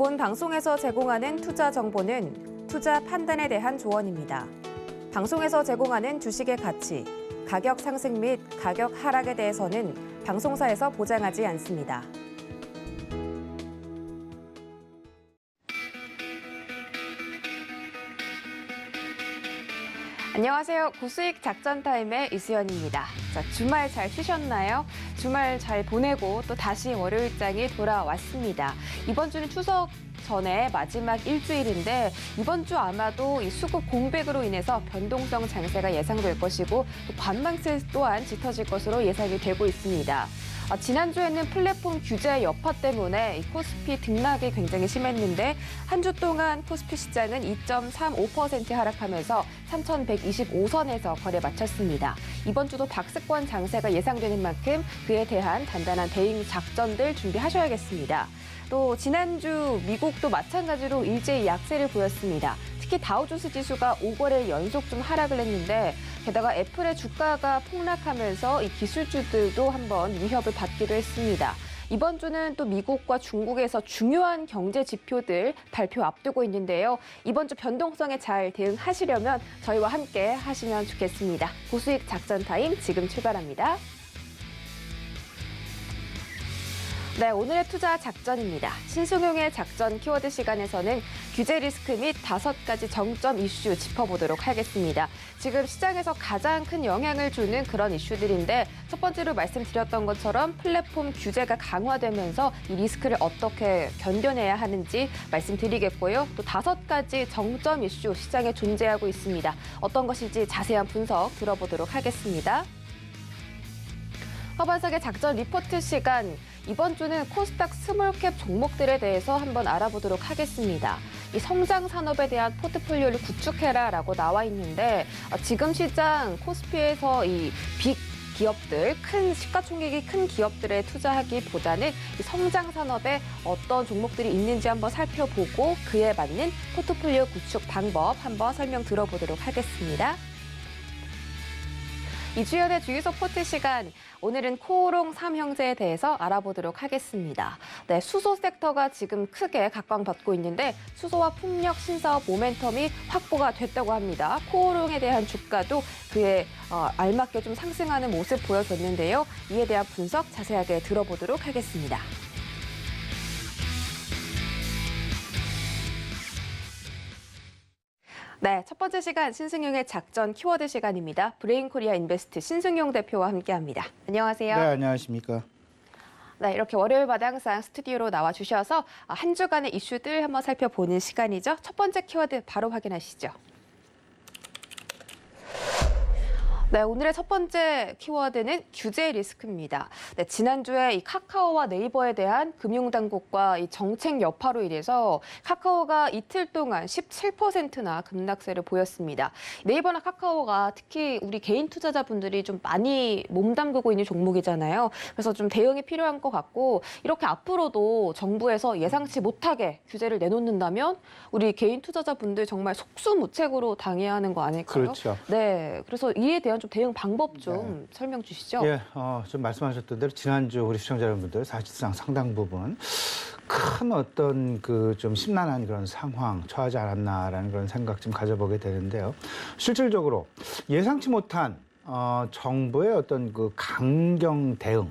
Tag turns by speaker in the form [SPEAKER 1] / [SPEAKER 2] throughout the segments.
[SPEAKER 1] 본 방송에서 제공하는 투자 정보는 투자 판단에 대한 조언입니다. 방송에서 제공하는 주식의 가치, 가격 상승 및 가격 하락에 대해서는 방송사에서 보장하지 않습니다. 안녕하세요. 고수익 작전 타임의 이수연입니다. 자, 주말 잘 쉬셨나요? 주말 잘 보내고 또 다시 월요일장이 돌아왔습니다. 이번 주는 추석 전에 마지막 일주일인데 이번 주 아마도 이 수급 공백으로 인해서 변동성 장세가 예상될 것이고 또 관망세 또한 짙어질 것으로 예상이 되고 있습니다. 지난주에는 플랫폼 규제 여파 때문에 코스피 등락이 굉장히 심했는데 한 주 동안 코스피 시장은 2.35% 하락하면서 3,125선에서 거래 마쳤습니다. 이번 주도 박스권 장세가 예상되는 만큼 그에 대한 단단한 대응 작전들 준비하셔야겠습니다. 또 지난주 미국도 마찬가지로 일제히 약세를 보였습니다. 특히 다우존스 지수가 5거래일 연속 좀 하락을 했는데 게다가 애플의 주가가 폭락하면서 이 기술주들도 한번 위협을 받기도 했습니다. 이번 주는 또 미국과 중국에서 중요한 경제 지표들 발표 앞두고 있는데요. 이번 주 변동성에 잘 대응하시려면 저희와 함께 하시면 좋겠습니다. 고수익 작전 타임 지금 출발합니다. 네, 오늘의 투자 작전입니다. 신승용의 작전 키워드 시간에서는 규제 리스크 및 5가지 정점 이슈 짚어보도록 하겠습니다. 지금 시장에서 가장 큰 영향을 주는 그런 이슈들인데 첫 번째로 말씀드렸던 것처럼 플랫폼 규제가 강화되면서 이 리스크를 어떻게 견뎌내야 하는지 말씀드리겠고요. 또 5가지 정점 이슈 시장에 존재하고 있습니다. 어떤 것인지 자세한 분석 들어보도록 하겠습니다. 허반석의 작전 리포트 시간. 이번 주는 코스닥 스몰캡 종목들에 대해서 한번 알아보도록 하겠습니다. 이 성장 산업에 대한 포트폴리오를 구축해라라고 나와 있는데 지금 시장 코스피에서 이 빅 기업들, 큰 시가총액이 큰 기업들에 투자하기보다는 이 성장 산업에 어떤 종목들이 있는지 한번 살펴보고 그에 맞는 포트폴리오 구축 방법 한번 설명 들어보도록 하겠습니다. 이주연의 주유소 포트 시간. 오늘은 코오롱 3형제에 대해서 알아보도록 하겠습니다. 네, 수소 섹터가 지금 크게 각광받고 있는데 수소와 풍력 신사업 모멘텀이 확보가 됐다고 합니다. 코오롱에 대한 주가도 그에 알맞게 좀 상승하는 모습 보여줬는데요. 이에 대한 분석 자세하게 들어보도록 하겠습니다. 네, 첫 번째 시간 신승용의 작전 키워드 시간입니다. 브레인코리아 인베스트 신승용 대표와 함께합니다. 안녕하세요.
[SPEAKER 2] 네, 안녕하십니까.
[SPEAKER 1] 네, 이렇게 월요일마다 항상 스튜디오로 나와주셔서 한 주간의 이슈들 한번 살펴보는 시간이죠. 첫 번째 키워드 바로 확인하시죠. 네, 오늘의 첫 번째 키워드는 규제 리스크입니다. 네, 지난주에 이 카카오와 네이버에 대한 금융당국과 이 정책 여파로 인해서 카카오가 이틀 동안 17%나 급락세를 보였습니다. 네이버나 카카오가 특히 우리 개인 투자자분들이 좀 많이 몸담그고 있는 종목이잖아요. 그래서 좀 대응이 필요한 것 같고 이렇게 앞으로도 정부에서 예상치 못하게 규제를 내놓는다면 우리 개인 투자자분들 정말 속수무책으로 당해야 하는 거 아닐까요?
[SPEAKER 2] 그렇죠.
[SPEAKER 1] 네, 그래서 이에 대한 좀 대응 방법 좀 설명 주시죠.
[SPEAKER 2] 예, 좀 말씀하셨던 대로 지난주 우리 시청자 여러분들 사실상 상당 부분 큰 어떤 그 좀 심란한 그런 상황 처하지 않았나라는 그런 생각 좀 가져보게 되는데요. 실질적으로 예상치 못한 정부의 어떤 그 강경 대응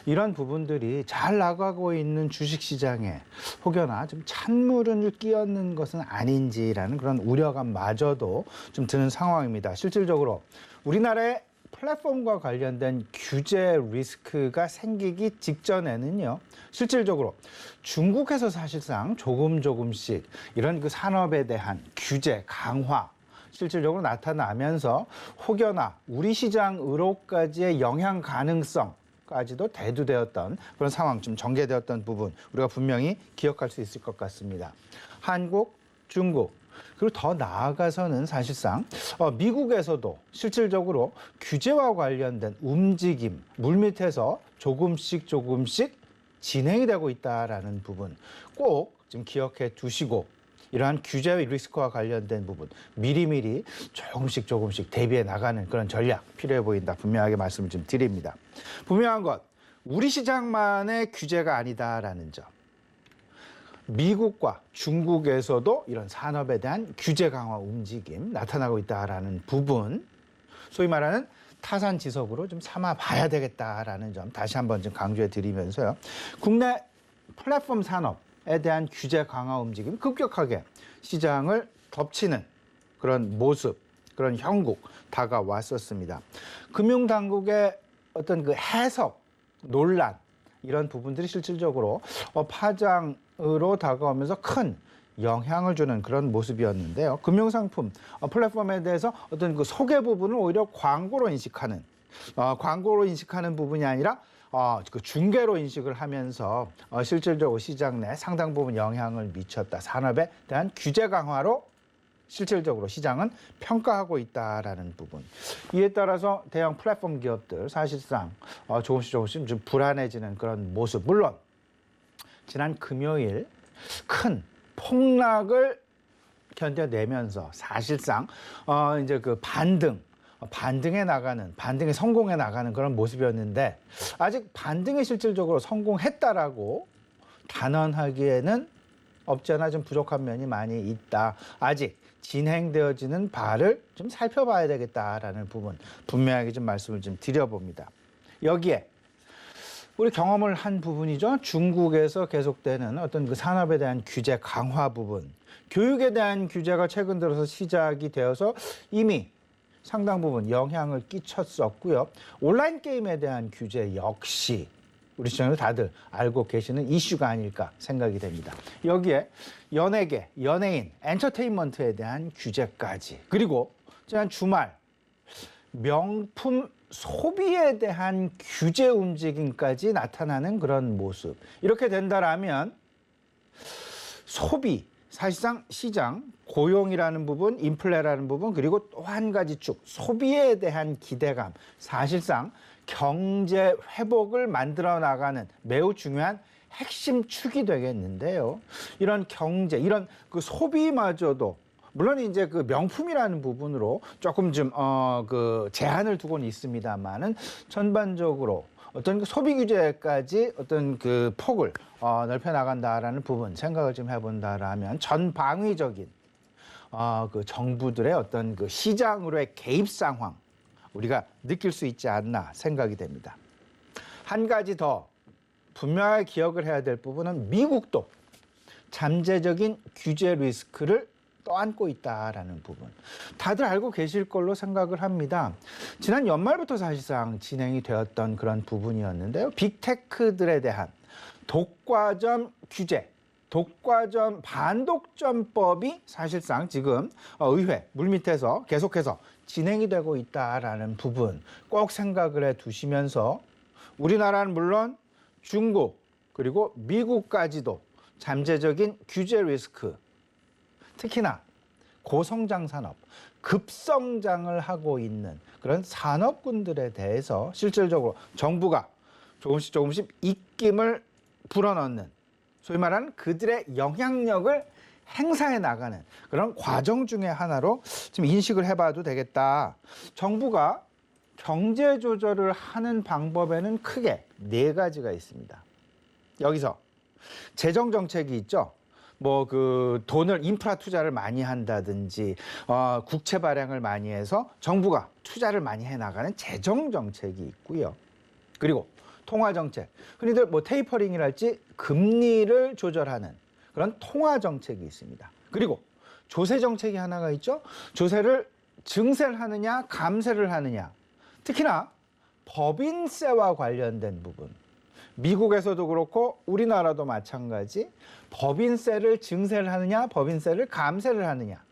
[SPEAKER 2] 이런 부분들이 잘 나가고 있는 주식시장에 혹여나 좀 찬물을 끼얹는 것은 아닌지라는 그런 우려감마저도 좀 드는 상황입니다. 실질적으로 우리나라의 플랫폼과 관련된 규제 리스크가 생기기 직전에는요, 실질적으로 중국에서 사실상 조금씩 이런 그 산업에 대한 규제 강화 실질적으로 나타나면서 혹여나 우리 시장으로까지의 영향 가능성까지도 대두되었던 그런 상황, 좀 전개되었던 부분 우리가 분명히 기억할 수 있을 것 같습니다. 한국, 중국, 그리고 더 나아가서는 사실상 미국에서도 실질적으로 규제와 관련된 움직임, 물밑에서 조금씩 진행이 되고 있다라는 부분 꼭 좀 기억해 두시고 이러한 규제 리스크와 관련된 부분 미리미리 조금씩 대비해 나가는 그런 전략 필요해 보인다. 분명하게 말씀을 좀 드립니다. 분명한 것, 우리 시장만의 규제가 아니다라는 점. 미국과 중국에서도 이런 산업에 대한 규제 강화 움직임 나타나고 있다라는 부분, 소위 말하는 타산지석으로 좀 삼아봐야 되겠다라는 점 다시 한번 좀 강조해 드리면서요. 국내 플랫폼 산업에 대한 규제 강화 움직임 급격하게 시장을 덮치는 그런 모습, 그런 형국 다가왔었습니다. 금융당국의 어떤 그 해석, 논란 이런 부분들이 실질적으로 파장으로 다가오면서 큰 영향을 주는 그런 모습이었는데요. 금융상품 플랫폼에 대해서 어떤 그 소개 부분을 오히려 광고로 인식하는 부분이 아니라 그 중개로 인식을 하면서 실질적으로 시장 내 상당 부분 영향을 미쳤다. 산업에 대한 규제 강화로 실질적으로 시장은 평가하고 있다라는 부분. 이에 따라서 대형 플랫폼 기업들 사실상 조금씩 좀 불안해지는 그런 모습. 물론 지난 금요일 큰 폭락을 견뎌내면서 사실상 이제 그 반등에 성공해 나가는 그런 모습이었는데 아직 반등에 실질적으로 성공했다라고 단언하기에는 없지 않아 좀 부족한 면이 많이 있다. 아직 진행되어지는 바를 좀 살펴봐야 되겠다라는 부분 분명하게 좀 말씀을 좀 드려봅니다. 여기에 우리 경험을 한 부분이죠. 중국에서 계속되는 어떤 그 산업에 대한 규제 강화 부분, 교육에 대한 규제가 최근 들어서 시작이 되어서 이미 상당 부분 영향을 끼쳤었고요. 온라인 게임에 대한 규제 역시 우리 시청자들 다들 알고 계시는 이슈가 아닐까 생각이 됩니다. 여기에 연예계, 연예인, 엔터테인먼트에 대한 규제까지, 그리고 지난 주말 명품 소비에 대한 규제 움직임까지 나타나는 그런 모습. 이렇게 된다라면 소비, 사실상 시장, 고용이라는 부분, 인플레라는 부분, 그리고 또 한 가지 축, 소비에 대한 기대감, 사실상 경제 회복을 만들어 나가는 매우 중요한 핵심 축이 되겠는데요. 이런 경제, 이런 그 소비마저도 물론 이제 그 명품이라는 부분으로 조금 좀 그 제한을 두고는 있습니다만은 전반적으로 어떤 그 소비 규제까지 어떤 그 폭을 넓혀 나간다라는 부분 생각을 좀 해본다라면 전방위적인 그 정부들의 어떤 그 시장으로의 개입 상황 우리가 느낄 수 있지 않나 생각이 됩니다. 한 가지 더 분명하게 기억을 해야 될 부분은 미국도 잠재적인 규제 리스크를 떠안고 있다라는 부분. 다들 알고 계실 걸로 생각을 합니다. 지난 연말부터 사실상 진행이 되었던 그런 부분이었는데요. 빅테크들에 대한 독과점 규제, 독과점 반독점법이 사실상 지금 의회 물밑에서 계속해서 진행이 되고 있다라는 부분 꼭 생각을 해 두시면서 우리나라는 물론 중국 그리고 미국까지도 잠재적인 규제 리스크, 특히나 고성장 산업, 급성장을 하고 있는 그런 산업군들에 대해서 실질적으로 정부가 조금씩 입김을 불어넣는, 소위 말하는 그들의 영향력을 행사해 나가는 그런 과정 중에 하나로 좀 인식을 해봐도 되겠다. 정부가 경제 조절을 하는 방법에는 크게 4가지가 있습니다. 여기서 재정 정책이 있죠. 뭐 그 돈을 인프라 투자를 많이 한다든지 국채 발행을 많이 해서 정부가 투자를 많이 해 나가는 재정 정책이 있고요. 그리고 통화 정책, 흔히들 뭐 테이퍼링이랄지 금리를 조절하는 그런 통화 정책이 있습니다. 그리고 조세 정책이 하나가 있죠. 조세를 증세를 하느냐 감세를 하느냐, 특히나 법인세와 관련된 부분, 미국에서도 그렇고 우리나라도 마찬가지, 법인세를 증세를 하느냐 법인세를 감세를 하느냐.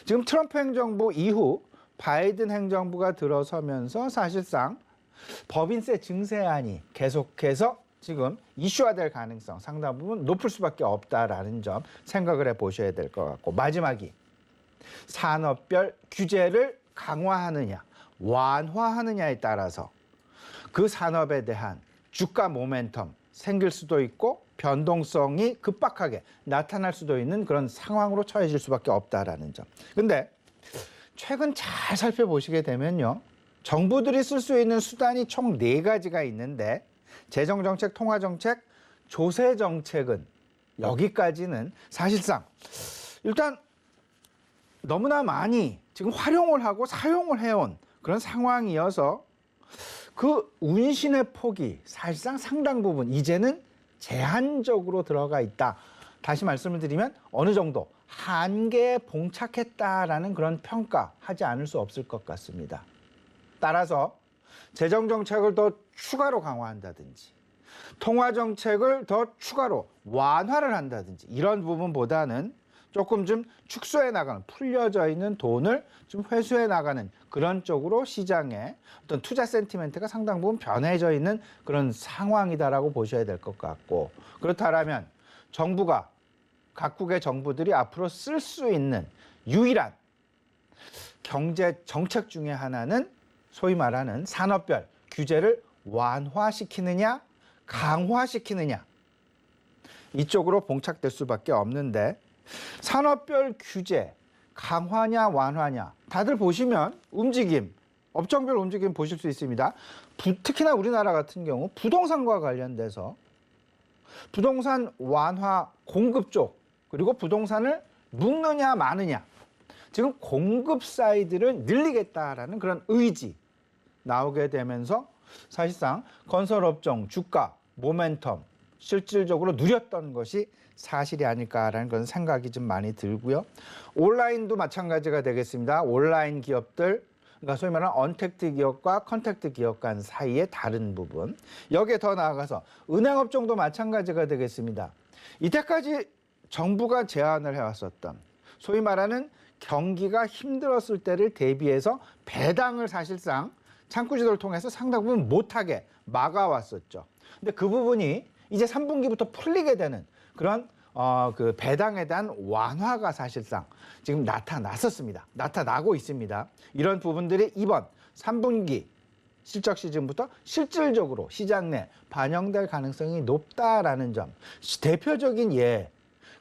[SPEAKER 2] 지금 트럼프 행정부 이후 바이든 행정부가 들어서면서 사실상 법인세 증세안이 계속해서 지금 이슈화될 가능성 상당 부분 높을 수밖에 없다라는 점 생각을 해보셔야 될 것 같고, 마지막이 산업별 규제를 강화하느냐 완화하느냐에 따라서 그 산업에 대한 주가 모멘텀 생길 수도 있고 변동성이 급박하게 나타날 수도 있는 그런 상황으로 처해질 수밖에 없다라는 점. 근데 최근 잘 살펴보시게 되면요, 정부들이 쓸 수 있는 수단이 총 4가지가 있는데 재정정책, 통화정책, 조세정책은 여기까지는 사실상 일단 너무나 많이 지금 활용을 하고 사용을 해온 그런 상황이어서 그 운신의 폭이 사실상 상당 부분 이제는 제한적으로 들어가 있다. 다시 말씀을 드리면 어느 정도 한계에 봉착했다라는 그런 평가하지 않을 수 없을 것 같습니다. 따라서 재정정책을 더 추가로 강화한다든지 통화정책을 더 추가로 완화를 한다든지 이런 부분보다는 조금 좀 축소해 나가는, 풀려져 있는 돈을 좀 회수해 나가는 그런 쪽으로 시장의 어떤 투자 센티멘트가 상당 부분 변해져 있는 그런 상황이다라고 보셔야 될 것 같고, 그렇다면 정부가, 각국의 정부들이 앞으로 쓸 수 있는 유일한 경제 정책 중에 하나는 소위 말하는 산업별 규제를 완화시키느냐 강화시키느냐, 이쪽으로 봉착될 수밖에 없는데, 산업별 규제 강화냐 완화냐 다들 보시면 움직임, 업종별 움직임 보실 수 있습니다. 특히나 우리나라 같은 경우 부동산과 관련돼서 부동산 완화 공급 쪽, 그리고 부동산을 묶느냐 마느냐, 지금 공급 사이드를 늘리겠다라는 그런 의지 나오게 되면서 사실상 건설업종 주가 모멘텀 실질적으로 누렸던 것이 사실이 아닐까라는 그런 생각이 좀 많이 들고요. 온라인도 마찬가지가 되겠습니다. 온라인 기업들, 그러니까 소위 말하는 언택트 기업과 컨택트 기업 간 사이의 다른 부분. 여기에 더 나아가서 은행업종도 마찬가지가 되겠습니다. 이때까지 정부가 제안을 해왔었던 소위 말하는 경기가 힘들었을 때를 대비해서 배당을 사실상 창구지도를 통해서 상당 부분 못하게 막아왔었죠. 근데 그 부분이 이제 3분기부터 풀리게 되는 그런 그 배당에 대한 완화가 사실상 지금 나타났었습니다. 나타나고 있습니다. 이런 부분들이 이번 3분기 실적 시즌부터 실질적으로 시장 내 반영될 가능성이 높다라는 점, 대표적인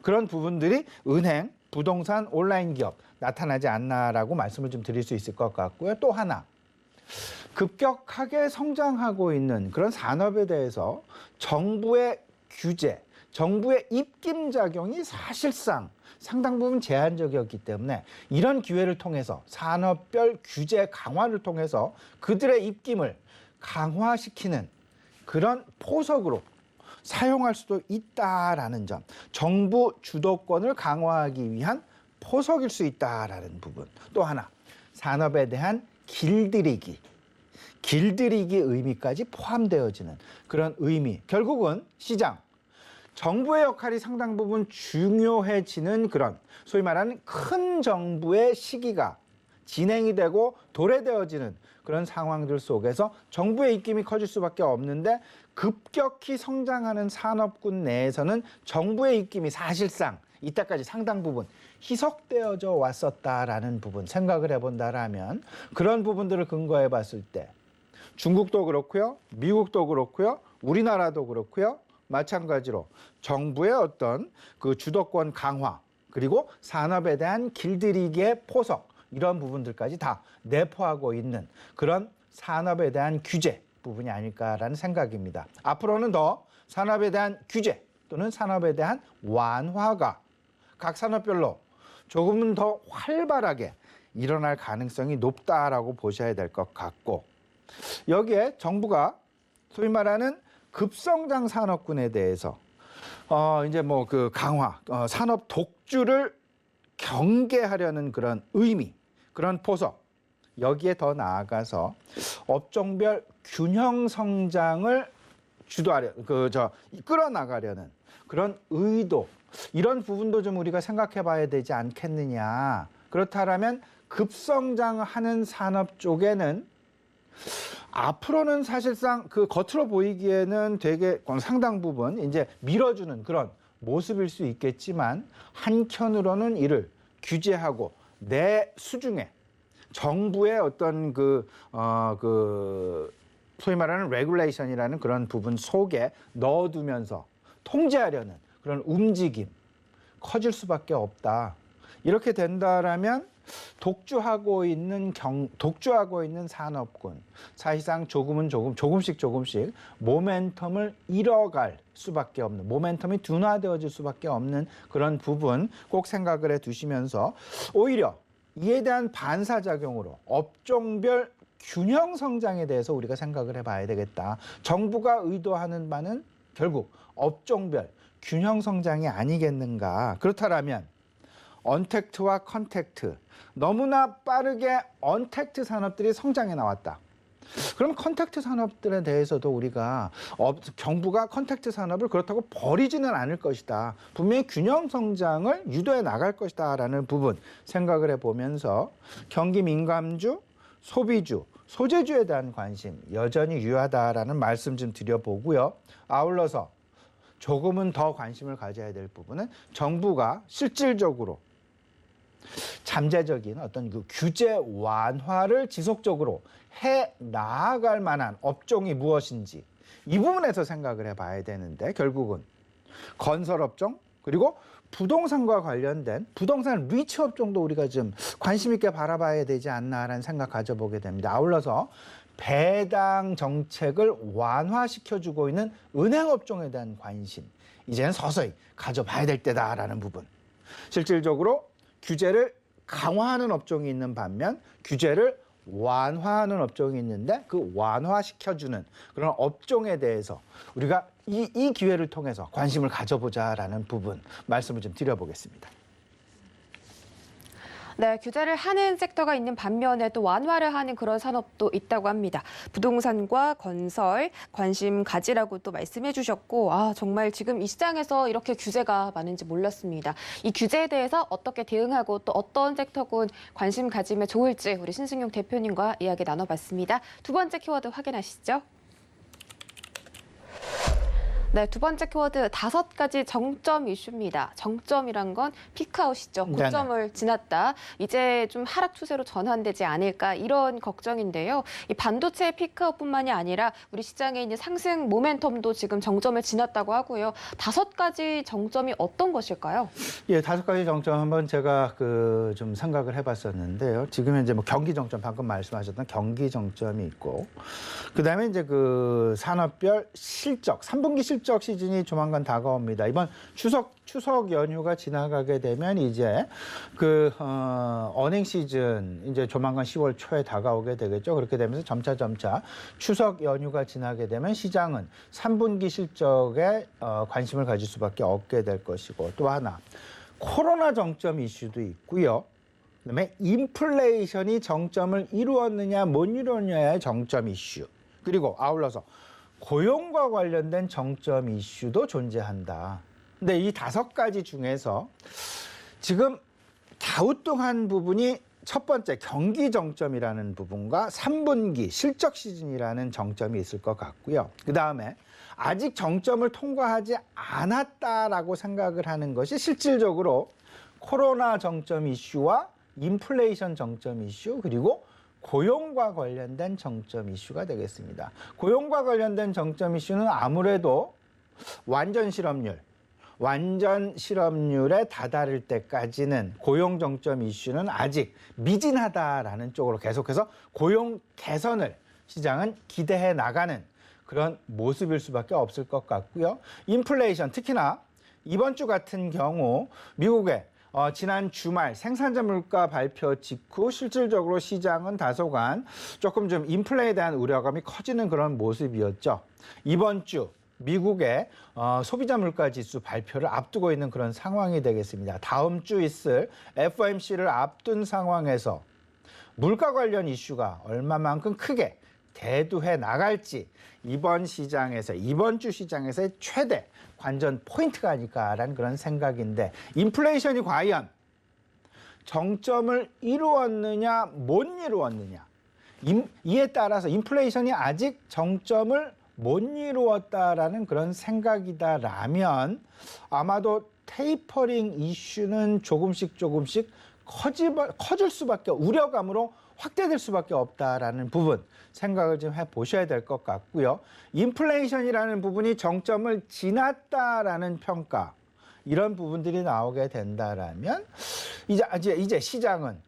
[SPEAKER 2] 그런 부분들이 은행, 부동산, 온라인 기업 나타나지 않나라고 말씀을 좀 드릴 수 있을 것 같고요. 또 하나, 급격하게 성장하고 있는 그런 산업에 대해서 정부의 규제, 정부의 입김작용이 사실상 상당 부분 제한적이었기 때문에 이런 기회를 통해서 산업별 규제 강화를 통해서 그들의 입김을 강화시키는 그런 포석으로 사용할 수도 있다라는 점, 정부 주도권을 강화하기 위한 포석일 수 있다라는 부분. 또 하나, 산업에 대한 길들이기 의미까지 포함되어지는 그런 의미. 결국은 시장, 정부의 역할이 상당 부분 중요해지는 그런 소위 말하는 큰 정부의 시기가 진행이 되고 도래되어지는 그런 상황들 속에서 정부의 입김이 커질 수밖에 없는데, 급격히 성장하는 산업군 내에서는 정부의 입김이 사실상 이때까지 상당 부분 희석되어져 왔었다라는 부분 생각을 해본다라면, 그런 부분들을 근거해 봤을 때 중국도 그렇고요, 미국도 그렇고요, 우리나라도 그렇고요, 마찬가지로 정부의 어떤 그 주도권 강화, 그리고 산업에 대한 길들이기의 포석, 이런 부분들까지 다 내포하고 있는 그런 산업에 대한 규제 부분이 아닐까라는 생각입니다. 앞으로는 더 산업에 대한 규제 또는 산업에 대한 완화가 각 산업별로 조금은 더 활발하게 일어날 가능성이 높다라고 보셔야 될 것 같고, 여기에 정부가 소위 말하는 급성장 산업군에 대해서 이제 뭐 그 강화, 산업 독주를 경계하려는 그런 의미, 그런 포석, 여기에 더 나아가서 업종별 균형 성장을 끌어나가려는 그런 의도, 이런 부분도 좀 우리가 생각해 봐야 되지 않겠느냐. 그렇다면 급성장하는 산업 쪽에는 앞으로는 사실상 그 겉으로 보이기에는 되게 상당 부분 이제 밀어주는 그런 모습일 수 있겠지만, 한켠으로는 이를 규제하고 내 수중에 정부의 어떤 소위 말하는 레귤레이션이라는 그런 부분 속에 넣어두면서 통제하려는 그런 움직임 커질 수밖에 없다. 이렇게 된다라면 독주하고 있는 산업군 사실상 조금씩 모멘텀을 잃어갈 수밖에 없는, 모멘텀이 둔화되어질 수밖에 없는 그런 부분 꼭 생각을 해두시면서 오히려 이에 대한 반사작용으로 업종별 균형 성장에 대해서 우리가 생각을 해봐야 되겠다. 정부가 의도하는 바는 결국 업종별 균형 성장이 아니겠는가. 그렇다면 언택트와 컨택트, 너무나 빠르게 언택트 산업들이 성장해 나왔다. 그럼 컨택트 산업들에 대해서도 우리가 정부가 컨택트 산업을 그렇다고 버리지는 않을 것이다. 분명히 균형 성장을 유도해 나갈 것이다 라는 부분 생각을 해보면서 경기 민감주, 소비주, 소재주에 대한 관심 여전히 유효하다라는 말씀 좀 드려보고요. 아울러서 조금은 더 관심을 가져야 될 부분은 정부가 실질적으로 잠재적인 어떤 그 규제 완화를 지속적으로 해 나아갈 만한 업종이 무엇인지 이 부분에서 생각을 해봐야 되는데, 결국은 건설업종 그리고 부동산과 관련된 부동산 리츠 업종도 우리가 좀 관심 있게 바라봐야 되지 않나라는 생각 가져보게 됩니다. 아울러서 배당 정책을 완화시켜주고 있는 은행업종에 대한 관심 이제는 서서히 가져봐야 될 때다라는 부분. 실질적으로 규제를 강화하는 업종이 있는 반면 규제를 완화하는 업종이 있는데 그 완화시켜주는 그런 업종에 대해서 우리가 이 기회를 통해서 관심을 가져보자라는 부분 말씀을 좀 드려보겠습니다.
[SPEAKER 1] 네, 규제를 하는 섹터가 있는 반면에 또 완화를 하는 그런 산업도 있다고 합니다. 부동산과 건설 관심 가지라고 또 말씀해 주셨고, 정말 지금 이 시장에서 이렇게 규제가 많은지 몰랐습니다. 이 규제에 대해서 어떻게 대응하고 또 어떤 섹터군 관심 가지면 좋을지 우리 신승용 대표님과 이야기 나눠봤습니다. 두 번째 키워드 확인하시죠. 네, 두 번째 키워드 5가지 정점 이슈입니다. 정점이란 건 피크아웃이죠. 고점을 지났다. 이제 좀 하락 추세로 전환되지 않을까 이런 걱정인데요. 이 반도체 피크아웃뿐만이 아니라 우리 시장에 있는 상승 모멘텀도 지금 정점을 지났다고 하고요. 5가지 정점이 어떤 것일까요?
[SPEAKER 2] 예, 5가지 정점 한번 제가 좀 생각을 해봤었는데요. 지금 현재 뭐 경기 정점 방금 말씀하셨던 경기 정점이 있고, 그다음에 이제 그 산업별 실적 3분기 실적 시즌이 조만간 다가옵니다. 이번 추석 연휴가 지나가게 되면 이제 어닝 시즌 이제 조만간 10월 초에 다가오게 되겠죠. 그렇게 되면서 점차 추석 연휴가 지나게 되면 시장은 3분기 실적에 관심을 가질 수밖에 없게 될 것이고, 또 하나 코로나 정점 이슈도 있고요. 그다음에 인플레이션이 정점을 이루었느냐 못 이루었느냐의 정점 이슈, 그리고 아울러서 고용과 관련된 정점 이슈도 존재한다. 근데 이 5가지 중에서 지금 갸우뚱한 부분이 첫 번째 경기 정점이라는 부분과 3분기 실적 시즌이라는 정점이 있을 것 같고요. 그다음에 아직 정점을 통과하지 않았다라고 생각을 하는 것이 실질적으로 코로나 정점 이슈와 인플레이션 정점 이슈, 그리고 고용과 관련된 정점 이슈가 되겠습니다. 고용과 관련된 정점 이슈는 아무래도 완전 실업률에 다다를 때까지는 고용 정점 이슈는 아직 미진하다라는 쪽으로 계속해서 고용 개선을 시장은 기대해 나가는 그런 모습일 수밖에 없을 것 같고요. 인플레이션, 특히나 이번 주 같은 경우 미국의 지난 주말 생산자 물가 발표 직후 실질적으로 시장은 다소간 조금 좀 인플레에 대한 우려감이 커지는 그런 모습이었죠. 이번 주 미국의 소비자 물가 지수 발표를 앞두고 있는 그런 상황이 되겠습니다. 다음 주 있을 FOMC를 앞둔 상황에서 물가 관련 이슈가 얼마만큼 크게 대두해 나갈지 이번 주 시장에서의 최대 관전 포인트가 아닐까라는 그런 생각인데, 인플레이션이 과연 정점을 이루었느냐 못 이루었느냐, 이에 따라서 인플레이션이 아직 정점을 못 이루었다라는 그런 생각이다라면 아마도 테이퍼링 이슈는 조금씩 커질 수밖에, 우려감으로 확대될 수밖에 없다라는 부분 생각을 좀 해보셔야 될 것 같고요. 인플레이션이라는 부분이 정점을 지났다라는 평가, 이런 부분들이 나오게 된다라면 이제 시장은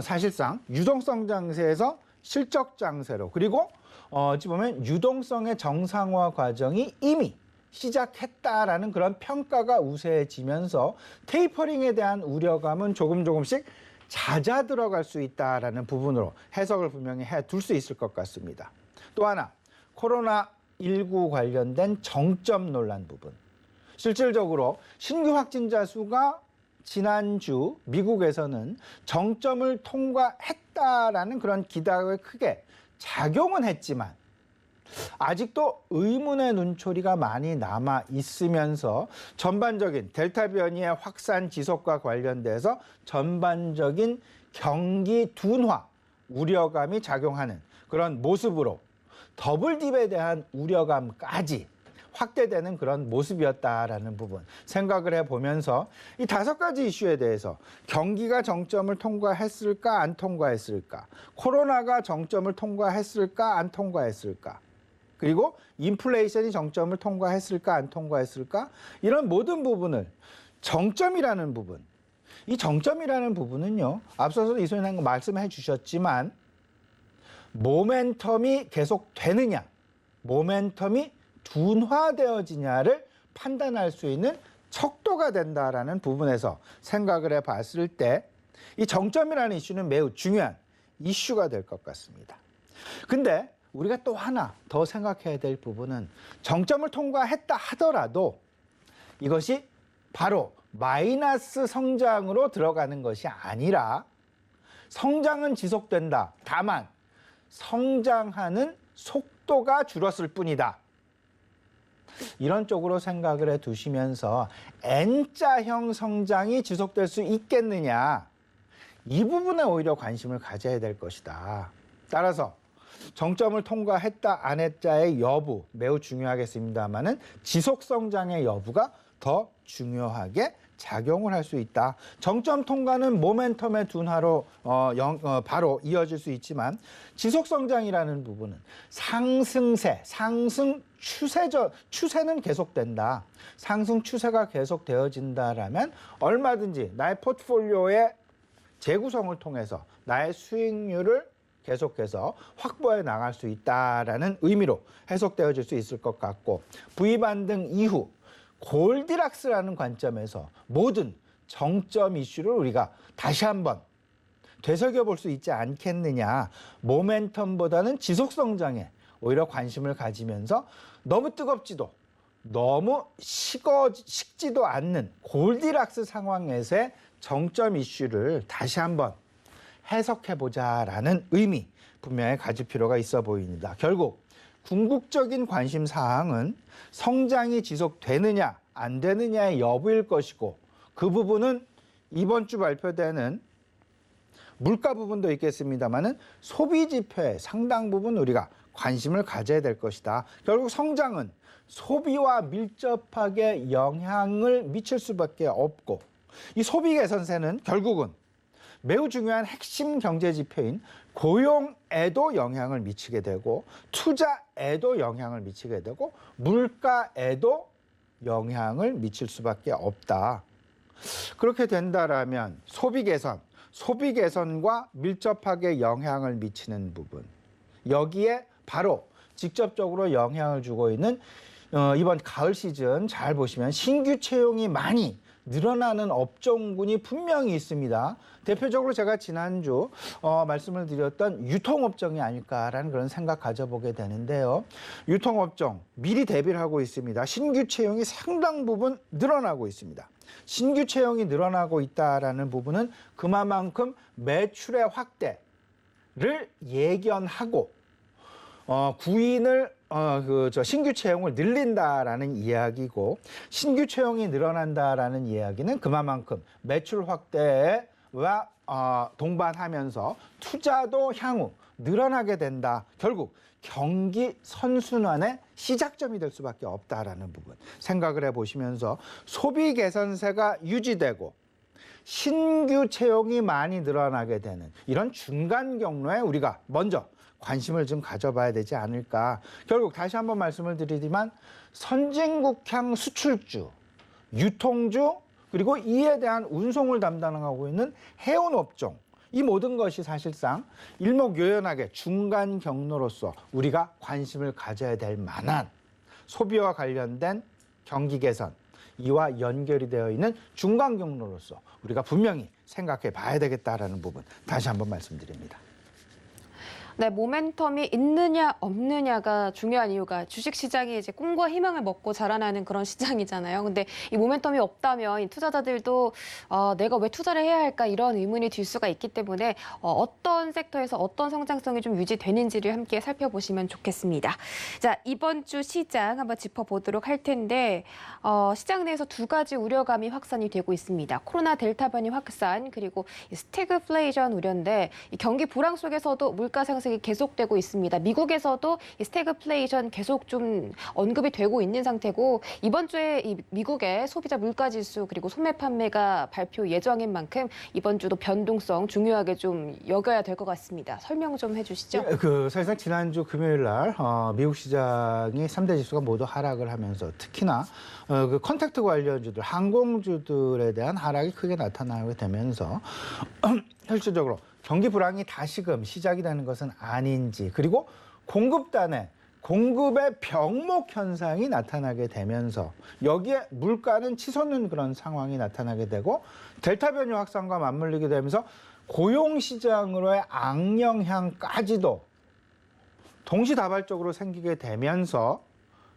[SPEAKER 2] 사실상 유동성 장세에서 실적 장세로, 그리고 어찌 보면 유동성의 정상화 과정이 이미 시작했다라는 그런 평가가 우세해지면서 테이퍼링에 대한 우려감은 조금씩 잦아들어갈 수 있다라는 부분으로 해석을 분명히 해둘 수 있을 것 같습니다. 또 하나, 코로나19 관련된 정점 논란 부분. 실질적으로 신규 확진자 수가 지난주 미국에서는 정점을 통과했다라는 그런 기대가 크게 작용은 했지만 아직도 의문의 눈초리가 많이 남아 있으면서 전반적인 델타 변이의 확산 지속과 관련돼서 전반적인 경기 둔화 우려감이 작용하는 그런 모습으로 더블딥에 대한 우려감까지 확대되는 그런 모습이었다라는 부분 생각을 해보면서 이 5가지 이슈에 대해서 경기가 정점을 통과했을까 안 통과했을까, 코로나가 정점을 통과했을까 안 통과했을까, 그리고 인플레이션이 정점을 통과했을까 안 통과했을까, 이런 모든 부분을 정점이라는 부분, 이 정점이라는 부분은요, 앞서서 이소연 말씀해 주셨지만 모멘텀이 계속되느냐, 모멘텀이 둔화되어지냐를 판단할 수 있는 척도가 된다라는 부분에서 생각을 해봤을 때 이 정점이라는 이슈는 매우 중요한 이슈가 될 것 같습니다. 근데 우리가 또 하나 더 생각해야 될 부분은 정점을 통과했다 하더라도 이것이 바로 마이너스 성장으로 들어가는 것이 아니라 성장은 지속된다. 다만 성장하는 속도가 줄었을 뿐이다. 이런 쪽으로 생각을 해 두시면서 N자형 성장이 지속될 수 있겠느냐, 이 부분에 오히려 관심을 가져야 될 것이다. 따라서 정점을 통과했다 안 했다의 여부 매우 중요하겠습니다만은 지속 성장의 여부가 더 중요하게 작용을 할 수 있다. 정점 통과는 모멘텀의 둔화로 바로 이어질 수 있지만 지속 성장이라는 부분은 상승세, 상승 추세는 계속된다. 상승 추세가 계속되어진다라면 얼마든지 나의 포트폴리오의 재구성을 통해서 나의 수익률을 계속해서 확보해 나갈 수 있다라는 의미로 해석되어질 수 있을 것 같고, V반등 이후 골디락스라는 관점에서 모든 정점 이슈를 우리가 다시 한번 되새겨볼 수 있지 않겠느냐. 모멘텀보다는 지속성장에 오히려 관심을 가지면서 너무 뜨겁지도 너무 식지도 않는 골디락스 상황에서의 정점 이슈를 다시 한번 해석해보자라는 의미 분명히 가질 필요가 있어 보입니다. 결국 궁극적인 관심 사항은 성장이 지속되느냐 안 되느냐의 여부일 것이고, 그 부분은 이번 주 발표되는 물가 부분도 있겠습니다만은 소비 지표의 상당 부분 우리가 관심을 가져야 될 것이다. 결국 성장은 소비와 밀접하게 영향을 미칠 수밖에 없고, 이 소비 개선세는 결국은 매우 중요한 핵심 경제 지표인 고용에도 영향을 미치게 되고, 투자에도 영향을 미치게 되고, 물가에도 영향을 미칠 수밖에 없다. 그렇게 된다라면 소비 개선과 밀접하게 영향을 미치는 부분, 여기에 바로 직접적으로 영향을 주고 있는 이번 가을 시즌 잘 보시면 신규 채용이 많이 늘어나는 업종군이 분명히 있습니다. 대표적으로 제가 지난주 말씀을 드렸던 유통업종이 아닐까라는 그런 생각 가져보게 되는데요. 유통업종 미리 대비를 하고 있습니다. 신규 채용이 상당 부분 늘어나고 있습니다. 신규 채용이 늘어나고 있다라는 부분은 그만큼 매출의 확대를 예견하고 구인을 신규 채용을 늘린다라는 이야기고, 신규 채용이 늘어난다라는 이야기는 그만큼 매출 확대와 동반하면서 투자도 향후 늘어나게 된다. 결국 경기 선순환의 시작점이 될 수밖에 없다라는 부분 생각을 해보시면서 소비 개선세가 유지되고 신규 채용이 많이 늘어나게 되는 이런 중간 경로에 우리가 먼저 관심을 좀 가져봐야 되지 않을까. 결국 다시 한번 말씀을 드리지만 선진국향 수출주, 유통주, 그리고 이에 대한 운송을 담당하고 있는 해운 업종, 이 모든 것이 사실상 일목요연하게 중간 경로로서 우리가 관심을 가져야 될 만한 소비와 관련된 경기 개선, 이와 연결이 되어 있는 중간 경로로서 우리가 분명히 생각해 봐야 되겠다라는 부분 다시 한번 말씀드립니다.
[SPEAKER 1] 네, 모멘텀이 있느냐 없느냐가 중요한 이유가 주식시장이 이제 꿈과 희망을 먹고 자라나는 그런 시장이잖아요. 근데 이 모멘텀이 없다면 이 투자자들도 내가 왜 투자를 해야 할까 이런 의문이 들 수가 있기 때문에 어떤 섹터에서 어떤 성장성이 좀 유지되는지를 함께 살펴보시면 좋겠습니다. 자, 이번 주 시장 한번 짚어보도록 할 텐데 시장 내에서 두 가지 우려감이 확산이 되고 있습니다. 코로나 델타 변이 확산 그리고 스태그플레이션 우려인데 이 경기 불황 속에서도 물가 상승 계속되고 있습니다. 미국에서도 이 스태그플레이션 계속 좀 언급이 되고 있는 상태고 이번 주에 이 미국의 소비자 물가지수 그리고 소매 판매가 발표 예정인 만큼 이번 주도 변동성 중요하게 좀 여겨야 될 것 같습니다. 설명 좀 해주시죠.
[SPEAKER 2] 사실상 지난주 금요일 날 미국 시장이 3대 지수가 모두 하락을 하면서 특히나 그 컨택트 관련주들, 항공주들에 대한 하락이 크게 나타나게 되면서 실질적으로 경기 불황이 다시금 시작이 되는 것은 아닌지, 그리고 공급단에 공급의 병목 현상이 나타나게 되면서 여기에 물가는 치솟는 그런 상황이 나타나게 되고 델타 변이 확산과 맞물리게 되면서 고용 시장으로의 악영향까지도 동시다발적으로 생기게 되면서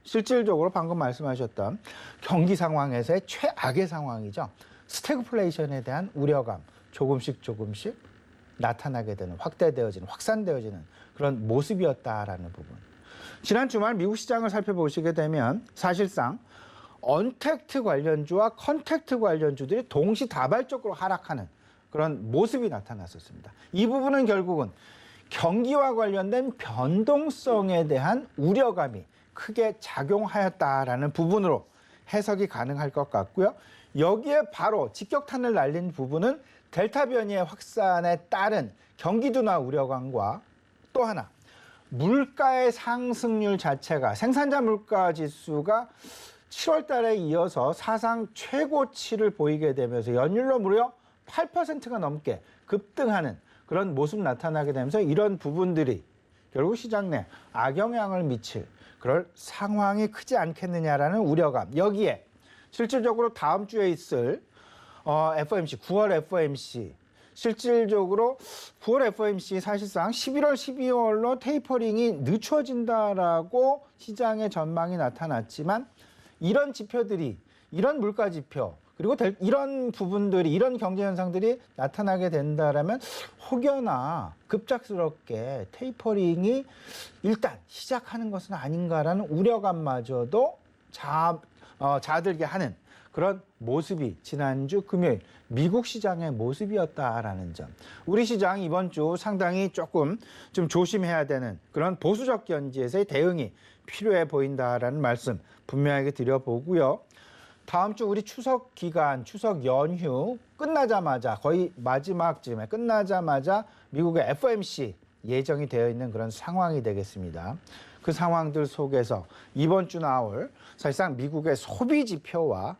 [SPEAKER 2] 실질적으로 방금 말씀하셨던 경기 상황에서의 최악의 상황이죠. 스태그플레이션에 대한 우려감 조금씩 나타나게 되는, 확대되어지는, 확산되어지는 그런 모습이었다라는 부분. 지난 주말 미국 시장을 살펴보시게 되면 사실상 언택트 관련주와 컨택트 관련주들이 동시다발적으로 하락하는 그런 모습이 나타났었습니다. 이 부분은 결국은 경기와 관련된 변동성에 대한 우려감이 크게 작용하였다라는 부분으로 해석이 가능할 것 같고요. 여기에 바로 직격탄을 날린 부분은 델타 변이의 확산에 따른 경기 둔화 우려감과 또 하나 물가의 상승률 자체가 생산자 물가 지수가 7월 달에 이어서 사상 최고치를 보이게 되면서 연율로 무려 8%가 넘게 급등하는 그런 모습 나타나게 되면서 이런 부분들이 결국 시장 내 악영향을 미칠 그럴 상황이 크지 않겠느냐라는 우려감. 여기에 실질적으로 다음 주에 있을 FOMC, 9월 FOMC, 실질적으로 9월 FOMC 사실상 11월, 12월로 테이퍼링이 늦춰진다라고 시장의 전망이 나타났지만 이런 지표들이, 이런 물가 지표, 그리고 이런 부분들이, 이런 경제 현상들이 나타나게 된다라면 혹여나 급작스럽게 테이퍼링이 일단 시작하는 것은 아닌가라는 우려감마저도 자들게 하는 그런 모습이 지난주 금요일 미국 시장의 모습이었다라는 점. 우리 시장 이번 주 상당히 조금 좀 조심해야 되는 그런 보수적 견지에서의 대응이 필요해 보인다라는 말씀 분명하게 드려보고요. 다음 주 우리 추석 기간, 추석 연휴 끝나자마자 거의 마지막쯤에 끝나자마자 미국의 FOMC 예정이 되어 있는 그런 상황이 되겠습니다. 그 상황들 속에서 이번 주 나올 사실상 미국의 소비 지표와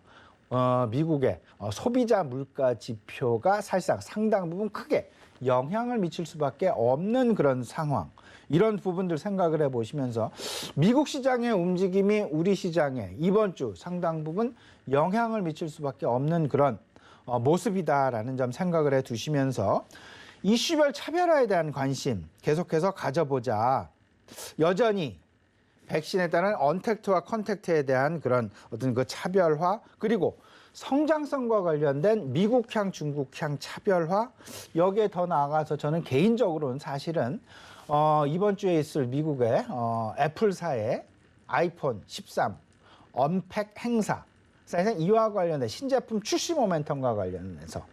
[SPEAKER 2] 미국의 소비자 물가 지표가 사실상 상당 부분 크게 영향을 미칠 수밖에 없는 그런 상황. 이런 부분들 생각을 해보시면서 미국 시장의 움직임이 우리 시장에 이번 주 상당 부분 영향을 미칠 수밖에 없는 그런 모습이다라는 점 생각을 해두시면서 이슈별 차별화에 대한 관심 계속해서 가져보자. 여전히 백신에 따른 언택트와 컨택트에 대한 그런 어떤 그 차별화, 그리고 성장성과 관련된 미국향, 중국향 차별화, 여기에 더 나아가서 저는 개인적으로는 사실은 이번 주에 있을 미국의 애플사의 아이폰 13 언팩 행사, 사실상 이와 관련된 신제품 출시 모멘텀과 관련해서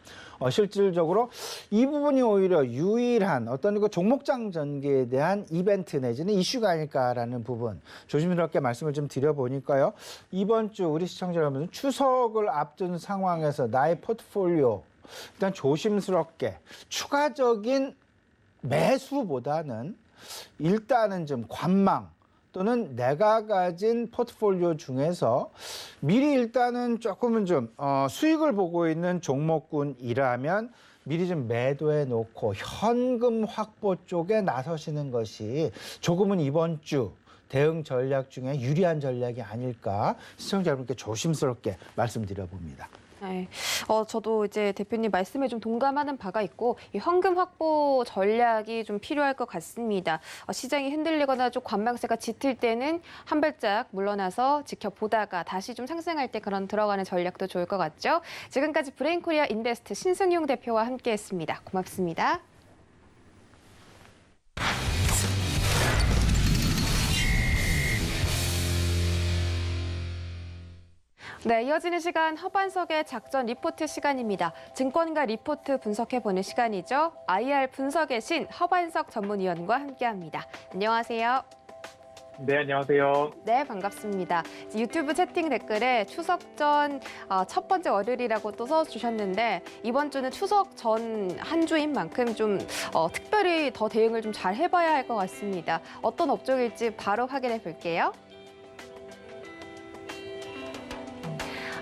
[SPEAKER 2] 실질적으로 이 부분이 오히려 유일한 어떤 그 종목장 전개에 대한 이벤트 내지는 이슈가 아닐까라는 부분 조심스럽게 말씀을 좀 드려보니까요. 이번 주 우리 시청자 여러분은 추석을 앞둔 상황에서 나의 포트폴리오 일단 조심스럽게 추가적인 매수보다는 일단은 좀 관망 또는 내가 가진 포트폴리오 중에서 미리 일단은 조금은 좀 수익을 보고 있는 종목군이라면 미리 좀 매도해 놓고 현금 확보 쪽에 나서시는 것이 조금은 이번 주 대응 전략 중에 유리한 전략이 아닐까 시청자 여러분께 조심스럽게 말씀드려봅니다.
[SPEAKER 1] 네. 저도 이제 대표님 말씀에 좀 동감하는 바가 있고 이 현금 확보 전략이 좀 필요할 것 같습니다. 시장이 흔들리거나 좀 관망세가 짙을 때는 한 발짝 물러나서 지켜보다가 다시 좀 상승할 때 그런 들어가는 전략도 좋을 것 같죠. 지금까지 브레인코리아 인베스트 신승용 대표와 함께했습니다. 고맙습니다. 네, 이어지는 시간 허반석의 작전 리포트 시간입니다. 증권가 리포트 분석해보는 시간이죠. IR 분석의 신 허반석 전문위원과 함께합니다. 안녕하세요.
[SPEAKER 3] 네, 안녕하세요.
[SPEAKER 1] 네, 반갑습니다. 유튜브 채팅 댓글에 추석 전 첫 번째 월요일이라고 또 써주셨는데 이번 주는 추석 전 한 주인 만큼 좀 특별히 더 대응을 좀 잘 해봐야 할 것 같습니다. 어떤 업종일지 바로 확인해 볼게요.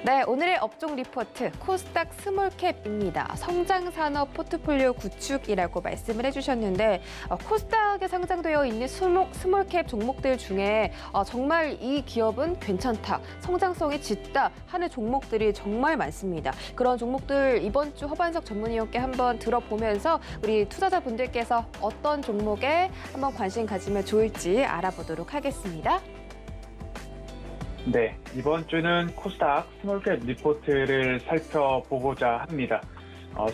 [SPEAKER 1] 네, 오늘의 업종 리포트 코스닥 스몰캡입니다. 성장산업 포트폴리오 구축이라고 말씀을 해주셨는데 코스닥에 상장되어 있는 스몰캡 종목들 중에 정말 이 기업은 괜찮다, 성장성이 짙다 하는 종목들이 정말 많습니다. 그런 종목들 이번 주 허반석 전문위원께 한번 들어보면서 우리 투자자분들께서 어떤 종목에 한번 관심 가지면 좋을지 알아보도록 하겠습니다.
[SPEAKER 3] 네, 이번 주는 코스닥 스몰캡 리포트를 살펴보고자 합니다.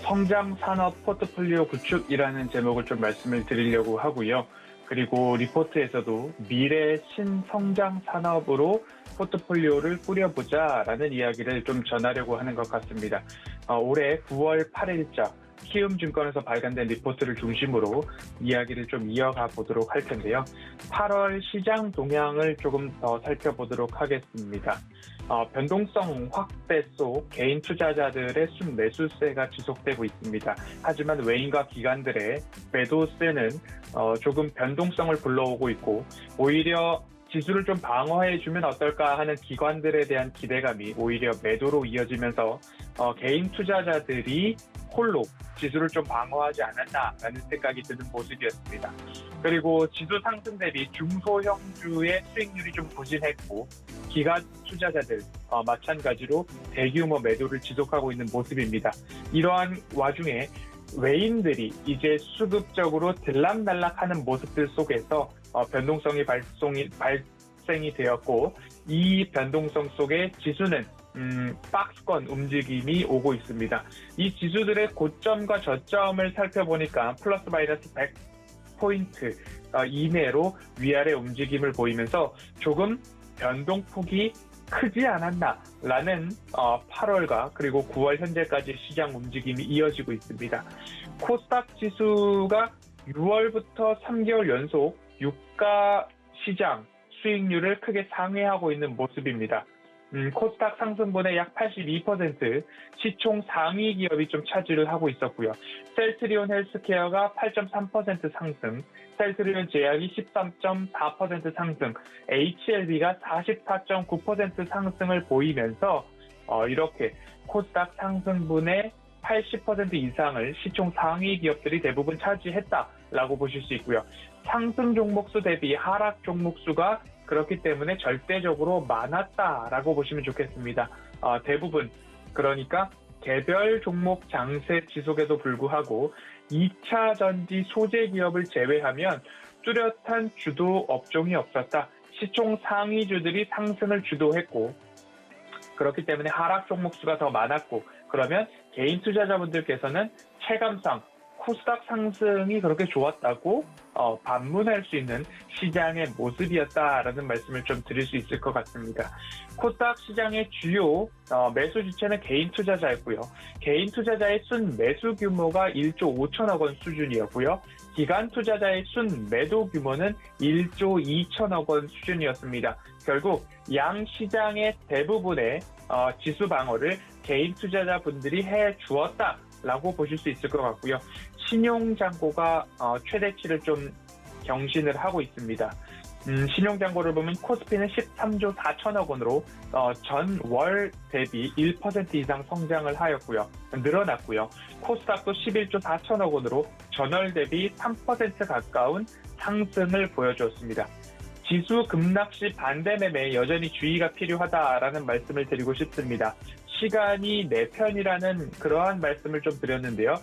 [SPEAKER 3] 성장 산업 포트폴리오 구축이라는 제목을 좀 말씀을 드리려고 하고요. 그리고 리포트에서도 미래 신성장 산업으로 포트폴리오를 꾸려보자라는 이야기를 좀 전하려고 하는 것 같습니다. 올해 9월 8일자 키움증권에서 발간된 리포트를 중심으로 이야기를 좀 이어가 보도록 할 텐데요. 8월 시장 동향을 조금 더 살펴보도록 하겠습니다. 변동성 확대 속 개인 투자자들의 순매수세가 지속되고 있습니다. 하지만 외인과 기관들의 매도세는 조금 변동성을 불러오고 있고 오히려 지수를 좀 방어해주면 어떨까 하는 기관들에 대한 기대감이 오히려 매도로 이어지면서 개인 투자자들이 홀로 지수를 좀 방어하지 않았나라는 생각이 드는 모습이었습니다. 그리고 지수 상승 대비 중소형주의 수익률이 좀 부진했고 기관 투자자들 마찬가지로 대규모 매도를 지속하고 있는 모습입니다. 이러한 와중에 외인들이 이제 수급적으로 들락날락하는 모습들 속에서 변동성이 발생이 되었고 이 변동성 속에 지수는 박스권 움직임이 오고 있습니다. 이 지수들의 고점과 저점을 살펴보니까 플러스 마이너스 100포인트 이내로 위아래 움직임을 보이면서 조금 변동폭이 크지 않았나라는 8월과 그리고 9월 현재까지 시장 움직임이 이어지고 있습니다. 코스닥 지수가 6월부터 3개월 연속 유가 시장 수익률을 크게 상회하고 있는 모습입니다. 코스닥 상승분의 약 82% 시총 상위 기업이 좀 차지를 하고 있었고요. 셀트리온 헬스케어가 8.3% 상승, 셀트리온 제약이 13.4% 상승, HLB가 44.9% 상승을 보이면서 이렇게 코스닥 상승분의 80% 이상을 시총 상위 기업들이 대부분 차지했다라고 보실 수 있고요. 상승 종목수 대비 하락 종목수가 그렇기 때문에 절대적으로 많았다라고 보시면 좋겠습니다. 대부분 그러니까 개별 종목 장세 지속에도 불구하고 2차 전지 소재 기업을 제외하면 뚜렷한 주도 업종이 없었다. 시총 상위주들이 상승을 주도했고 그렇기 때문에 하락 종목수가 더 많았고 그러면 개인 투자자분들께서는 체감상 코스닥 상승이 그렇게 좋았다고 반문할 수 있는 시장의 모습이었다라는 말씀을 좀 드릴 수 있을 것 같습니다. 코스닥 시장의 주요 매수 주체는 개인 투자자였고요. 개인 투자자의 순 매수 규모가 1조 5천억 원 수준이었고요. 기관 투자자의 순 매도 규모는 1조 2천억 원 수준이었습니다. 결국 양 시장의 대부분의 지수 방어를 개인 투자자분들이 해 주었다라고 보실 수 있을 것 같고요. 신용잔고가 최대치를 좀 경신을 하고 있습니다. 신용잔고를 보면 코스피는 13조 4천억 원으로 전월 대비 1% 이상 성장을 하였고요. 늘어났고요. 코스닥도 11조 4천억 원으로 전월 대비 3% 가까운 상승을 보여주었습니다. 지수 급락 시 반대 매매에 여전히 주의가 필요하다라는 말씀을 드리고 싶습니다. 시간이 내 편이라는 그러한 말씀을 좀 드렸는데요.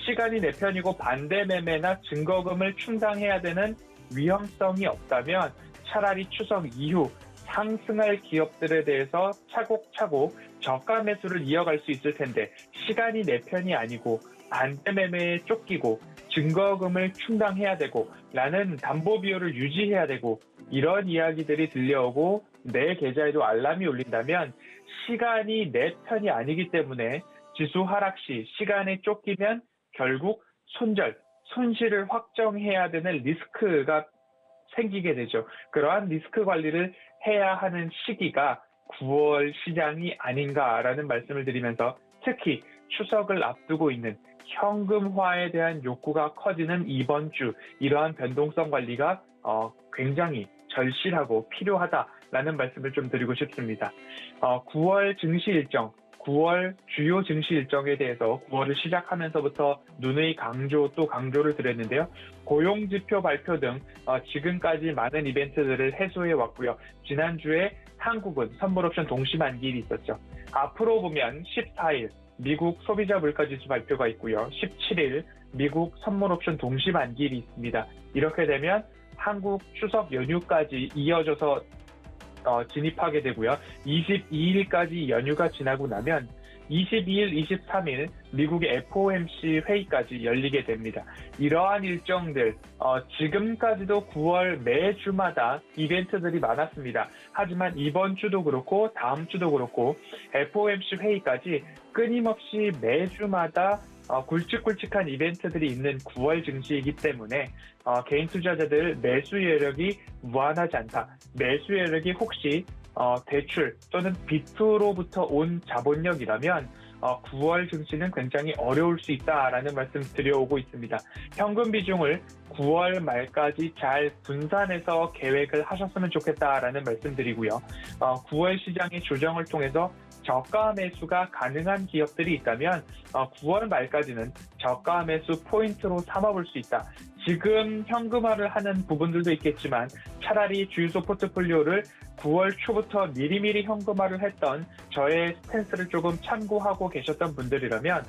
[SPEAKER 3] 시간이 내 편이고 반대 매매나 증거금을 충당해야 되는 위험성이 없다면 차라리 추석 이후 상승할 기업들에 대해서 차곡차곡 저가 매수를 이어갈 수 있을 텐데 시간이 내 편이 아니고 반대 매매에 쫓기고 증거금을 충당해야 되고 라는 담보 비율을 유지해야 되고 이런 이야기들이 들려오고 내 계좌에도 알람이 울린다면 시간이 내 편이 아니기 때문에 지수 하락 시 시간에 쫓기면 결국 손실을 확정해야 되는 리스크가 생기게 되죠. 그러한 리스크 관리를 해야 하는 시기가 9월 시장이 아닌가라는 말씀을 드리면서 특히 추석을 앞두고 있는 현금화에 대한 욕구가 커지는 이번 주 이러한 변동성 관리가 굉장히 절실하고 필요하다라는 말씀을 좀 드리고 싶습니다. 9월 증시 일정, 9월 주요 증시 일정에 대해서 9월을 시작하면서부터 누누이 강조를 드렸는데요. 고용지표 발표 등 지금까지 많은 이벤트들을 해소해 왔고요. 지난주에 한국은 선물옵션 동시만기일이 있었죠. 앞으로 보면 14일 미국 소비자 물가지수 발표가 있고요. 17일 미국 선물옵션 동시만기일이 있습니다. 이렇게 되면 한국 추석 연휴까지 이어져서 진입하게 되고요. 22일까지 연휴가 지나고 나면 22일, 23일 미국의 FOMC 회의까지 열리게 됩니다. 이러한 일정들 지금까지도 9월 매주마다 이벤트들이 많았습니다. 하지만 이번 주도 그렇고 다음 주도 그렇고 FOMC 회의까지 끊임없이 매주마다 굵직굵직한 이벤트들이 있는 9월 증시이기 때문에 개인 투자자들 매수 여력이 무한하지 않다. 매수 여력이 혹시 대출 또는 빚으로부터 온 자본력이라면 9월 증시는 굉장히 어려울 수 있다라는 말씀 드려오고 있습니다. 현금 비중을 9월 말까지 잘 분산해서 계획을 하셨으면 좋겠다라는 말씀 드리고요. 9월 시장의 조정을 통해서 저가 매수가 가능한 기업들이 있다면 9월 말까지는 저가 매수 포인트로 삼아볼 수 있다. 지금 현금화를 하는 부분들도 있겠지만 차라리 주유소 포트폴리오를 9월 초부터 미리미리 현금화를 했던 저의 스탠스를 조금 참고하고 계셨던 분들이라면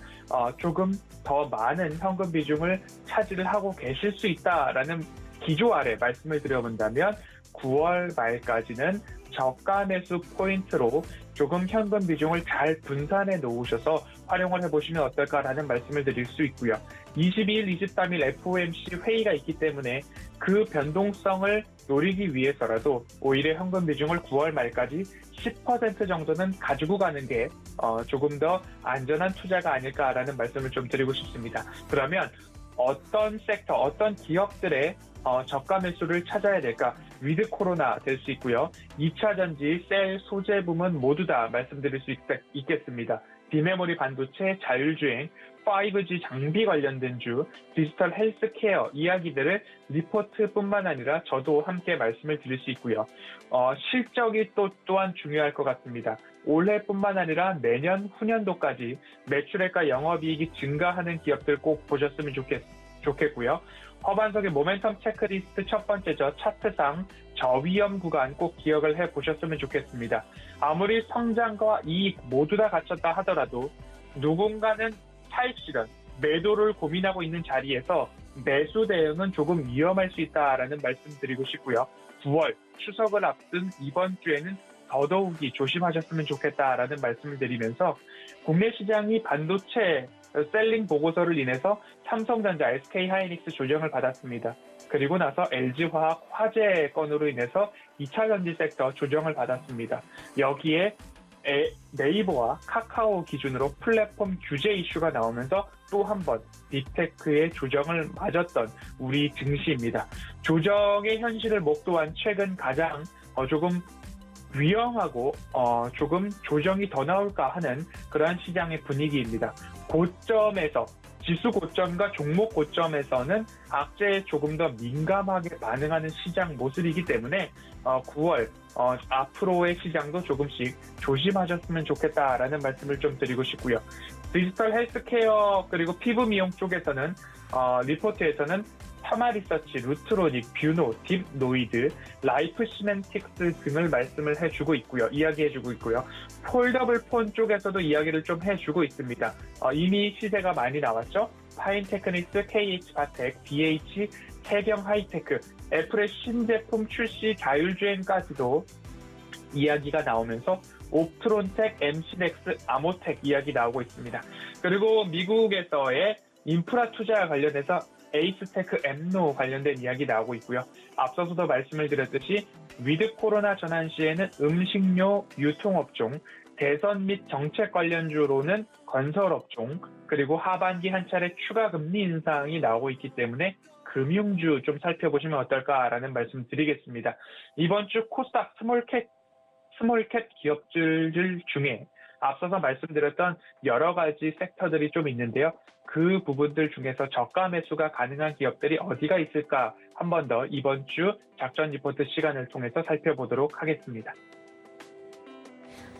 [SPEAKER 3] 조금 더 많은 현금 비중을 차지를 하고 계실 수 있다라는 기조 아래 말씀을 드려본다면 9월 말까지는 저가 매수 포인트로 조금 현금 비중을 잘 분산해 놓으셔서 활용을 해보시면 어떨까라는 말씀을 드릴 수 있고요. 22일, 23일 FOMC 회의가 있기 때문에 그 변동성을 노리기 위해서라도 오히려 현금 비중을 9월 말까지 10% 정도는 가지고 가는 게 조금 더 안전한 투자가 아닐까라는 말씀을 좀 드리고 싶습니다. 그러면 어떤 섹터, 어떤 기업들의 저가 매수를 찾아야 될까? 위드 코로나 될 수 있고요. 2차 전지, 셀, 소재 부문 모두 다 말씀드릴 수 있겠습니다. 비메모리 반도체, 자율주행, 5G 장비 관련된 주, 디지털 헬스케어 이야기들을 리포트뿐만 아니라 저도 함께 말씀을 드릴 수 있고요. 실적이 또한 중요할 것 같습니다. 올해뿐만 아니라 내년, 후년도까지 매출액과 영업이익이 증가하는 기업들 꼭 보셨으면 좋겠고요. 허반석의 모멘텀 체크리스트 첫 번째죠. 차트상 저위험 구간 꼭 기억을 해보셨으면 좋겠습니다. 아무리 성장과 이익 모두 다 갖췄다 하더라도 누군가는 차익 실현, 매도를 고민하고 있는 자리에서 매수 대응은 조금 위험할 수 있다라는 말씀 드리고 싶고요. 9월 추석을 앞둔 이번 주에는 더더욱이 조심하셨으면 좋겠다라는 말씀을 드리면서 국내 시장이 반도체 셀링 보고서를 인해서 삼성전자, SK하이닉스 조정을 받았습니다. 그리고 나서 LG화학 화재 건으로 인해서 2차 전지 섹터 조정을 받았습니다. 여기에 네이버와 카카오 기준으로 플랫폼 규제 이슈가 나오면서 또 한 번 빅테크의 조정을 맞았던 우리 증시입니다. 조정의 현실을 목도한 최근 가장 조금 위험하고 조금 조정이 더 나올까 하는 그러한 시장의 분위기입니다. 고점에서 지수 고점과 종목 고점에서는 악재에 조금 더 민감하게 반응하는 시장 모습이기 때문에 9월 앞으로의 시장도 조금씩 조심하셨으면 좋겠다라는 말씀을 좀 드리고 싶고요. 디지털 헬스케어 그리고 피부 미용 쪽에서는 리포트에서는 파마리서치, 루트로닉, 뷰노, 딥노이드, 라이프 시멘틱스 등을 말씀을 해주고 있고요. 이야기해주고 있고요. 폴더블 폰 쪽에서도 이야기를 좀 해주고 있습니다. 이미 시세가 많이 나왔죠. 파인테크닉스, KH바텍, BH, 태경 하이테크, 애플의 신제품 출시 자율주행까지도 이야기가 나오면서 옵트론텍, MC넥스, 아모텍 이야기 나오고 있습니다. 그리고 미국에서의 인프라 투자와 관련해서 에이스테크, 엠노 관련된 이야기 나오고 있고요. 앞서서도 말씀을 드렸듯이 위드 코로나 전환 시에는 음식료 유통업종, 대선 및 정책 관련주로는 건설업종, 그리고 하반기 한 차례 추가 금리 인상이 나오고 있기 때문에 금융주 좀 살펴보시면 어떨까라는 말씀 드리겠습니다. 이번 주 코스닥 스몰캡 기업들 중에 앞서서 말씀드렸던 여러 가지 섹터들이 좀 있는데요. 그 부분들 중에서 저가 매수가 가능한 기업들이 어디가 있을까 한 번 더 이번 주 작전 리포트 시간을 통해서 살펴보도록 하겠습니다.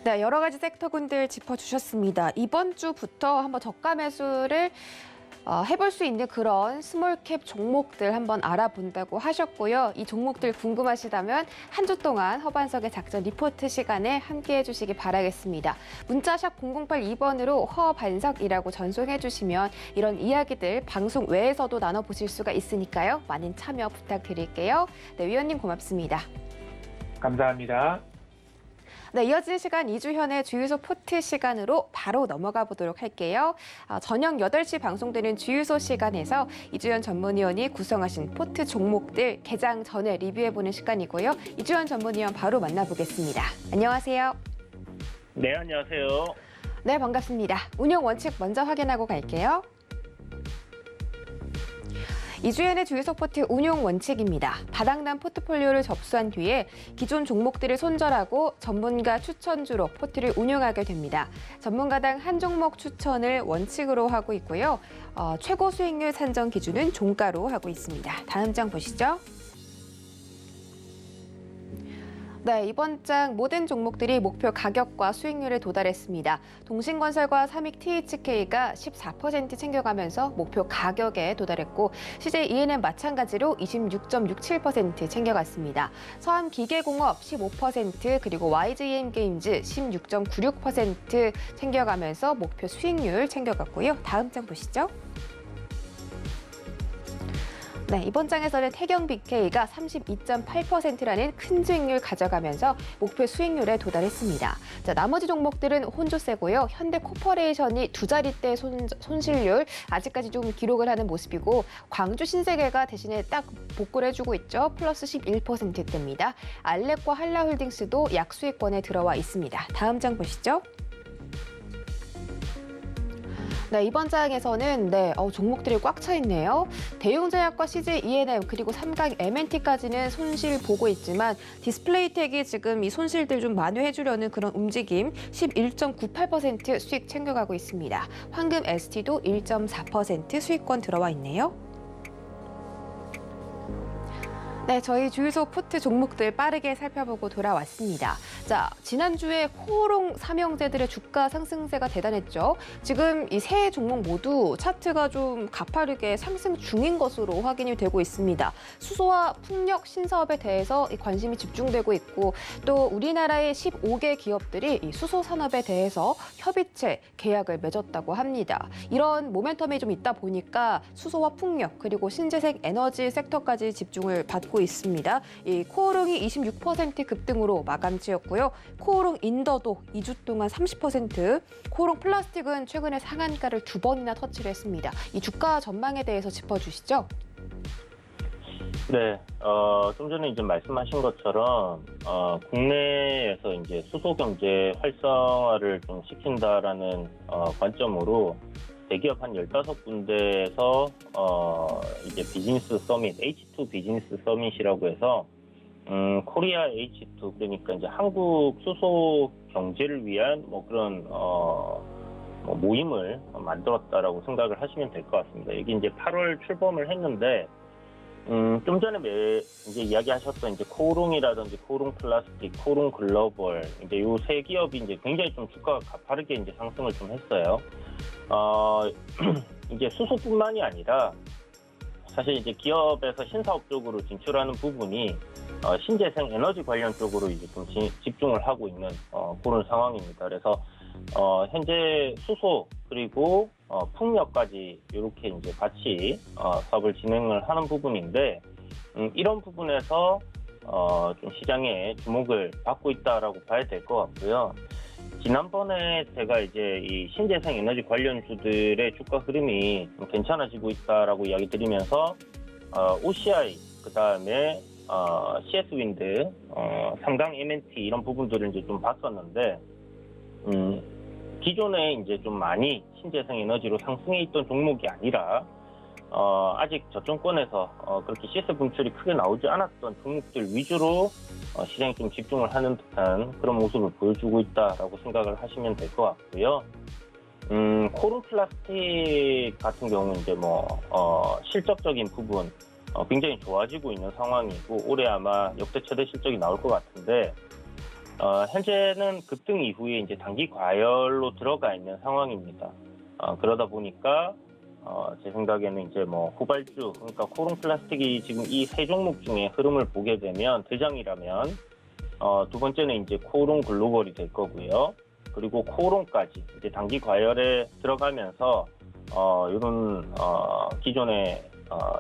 [SPEAKER 1] 네, 여러 가지 섹터군들 짚어주셨습니다. 이번 주부터 한번 저가 매수를 해볼 수 있는 그런 스몰캡 종목들 한번 알아본다고 하셨고요. 이 종목들 궁금하시다면 한 주 동안 허반석의 작전 리포트 시간에 함께해 주시기 바라겠습니다. 문자샵 0082번으로 허반석이라고 전송해 주시면 이런 이야기들 방송 외에서도 나눠보실 수가 있으니까요. 많은 참여 부탁드릴게요. 네, 위원님 고맙습니다.
[SPEAKER 3] 감사합니다.
[SPEAKER 1] 네, 이어진 시간 이주현의 주유소 포트 시간으로 바로 넘어가 보도록 할게요. 저녁 8시 방송되는 주유소 시간에서 이주현 전문위원이 구성하신 포트 종목들 개장 전에 리뷰해보는 시간이고요. 이주현 전문위원 바로 만나보겠습니다. 안녕하세요.
[SPEAKER 4] 네, 안녕하세요.
[SPEAKER 1] 네, 반갑습니다. 운영 원칙 먼저 확인하고 갈게요. 이주연의 주유소 포트 운용 원칙입니다. 바닥난 포트폴리오를 접수한 뒤에 기존 종목들을 손절하고 전문가 추천주로 포트를 운용하게 됩니다. 전문가당 한 종목 추천을 원칙으로 하고 있고요. 최고 수익률 산정 기준은 종가로 하고 있습니다. 다음 장 보시죠. 네, 이번 장 모든 종목들이 목표 가격과 수익률에 도달했습니다. 동신건설과 삼익 THK가 14% 챙겨가면서 목표 가격에 도달했고 CJ ENM 마찬가지로 26.67% 챙겨갔습니다. 서암기계공업 15% 그리고 YJM 게임즈 16.96% 챙겨가면서 목표 수익률 챙겨갔고요. 다음 장 보시죠. 네, 이번 장에서는 태경 BK가 32.8%라는 큰 수익률 가져가면서 목표 수익률에 도달했습니다. 자, 나머지 종목들은 혼조세고요. 현대코퍼레이션이 두 자릿대 손실률 아직까지 좀 기록을 하는 모습이고 광주 신세계가 대신에 딱 복구를 해주고 있죠. 플러스 11%대입니다. 알렉과 한라홀딩스도 약수익권에 들어와 있습니다. 다음 장 보시죠. 네, 이번 장에서는 종목들이 꽉 차 있네요. 대웅제약과 CJ ENM 그리고 삼강 M&T까지는 손실 보고 있지만 디스플레이텍이 지금 이 손실들 좀 만회해 주려는 그런 움직임 11.98% 수익 챙겨가고 있습니다. 황금 ST도 1.4% 수익권 들어와 있네요. 네, 저희 주유소 포트 종목들 빠르게 살펴보고 돌아왔습니다. 자, 지난주에 코오롱 삼형제들의 주가 상승세가 대단했죠. 지금 이 세 종목 모두 차트가 좀 가파르게 상승 중인 것으로 확인이 되고 있습니다. 수소와 풍력 신사업에 대해서 관심이 집중되고 있고 또 우리나라의 15개 기업들이 이 수소 산업에 대해서 협의체 계약을 맺었다고 합니다. 이런 모멘텀이 좀 있다 보니까 수소와 풍력 그리고 신재생 에너지 섹터까지 집중을 받고 있습니다. 이 코오롱이 26% 급등으로 마감치였고요. 코오롱 인더도 2주 동안 30%, 코오롱 플라스틱은 최근에 상한가를 2번이나 터치를 했습니다. 이 주가 전망에 대해서 짚어주시죠.
[SPEAKER 4] 네, 좀 전에 이제 말씀하신 것처럼 국내에서 이제 수소 경제 활성화를 좀 시킨다라는 관점으로 대기업 한 15군데에서 이제 비즈니스 서밋, H2 비즈니스 서밋이라고 해서 코리아 H2 그러니까 이제 한국 수소 경제를 위한 뭐 그런 모임을 만들었다라고 생각을 하시면 될 것 같습니다. 여기 이제 8월 출범을 했는데 좀 전에 이제 이야기하셨던 이제 코오롱이라든지 코오롱 플라스틱, 코오롱 글로벌 이제 요 세 기업이 이제 굉장히 좀 주가가 가파르게 이제 상승을 좀 했어요. 이제 수소뿐만이 아니라 사실 이제 기업에서 신사업 쪽으로 진출하는 부분이 신재생 에너지 관련 쪽으로 이제 좀 집중을 하고 있는 그런 상황입니다. 그래서 현재 수소 그리고 풍력까지 이렇게 이제 같이 사업을 진행을 하는 부분인데 이런 부분에서 좀 시장에 주목을 받고 있다라고 봐야 될 것 같고요. 지난번에 제가 이제 이 신재생 에너지 관련주들의 주가 흐름이 좀 괜찮아지고 있다라고 이야기 드리면서 OCI 그다음에 CS 윈드, 3강 MNT 이런 부분들을 이제 좀 봤었는데 기존에 이제 좀 많이 신재생 에너지로 상승해 있던 종목이 아니라 아직 저점권에서 그렇게 시세 분출이 크게 나오지 않았던 종목들 위주로 시장이 좀 집중을 하는 듯한 그런 모습을 보여주고 있다라고 생각을 하시면 될 것 같고요. 코오롱 플라스틱 같은 경우는 이제 실적적인 부분 굉장히 좋아지고 있는 상황이고 올해 아마 역대 최대 실적이 나올 것 같은데 현재는 급등 이후에 이제 단기 과열로 들어가 있는 상황입니다. 그러다 보니까 제 생각에는 이제 후발주, 그러니까 코오롱 플라스틱이 지금 이 세 종목 중에 흐름을 보게 되면 대장이라면 두 번째는 이제 코오롱 글로벌이 될 거고요. 그리고 코오롱까지 이제 단기 과열에 들어가면서 이런 기존에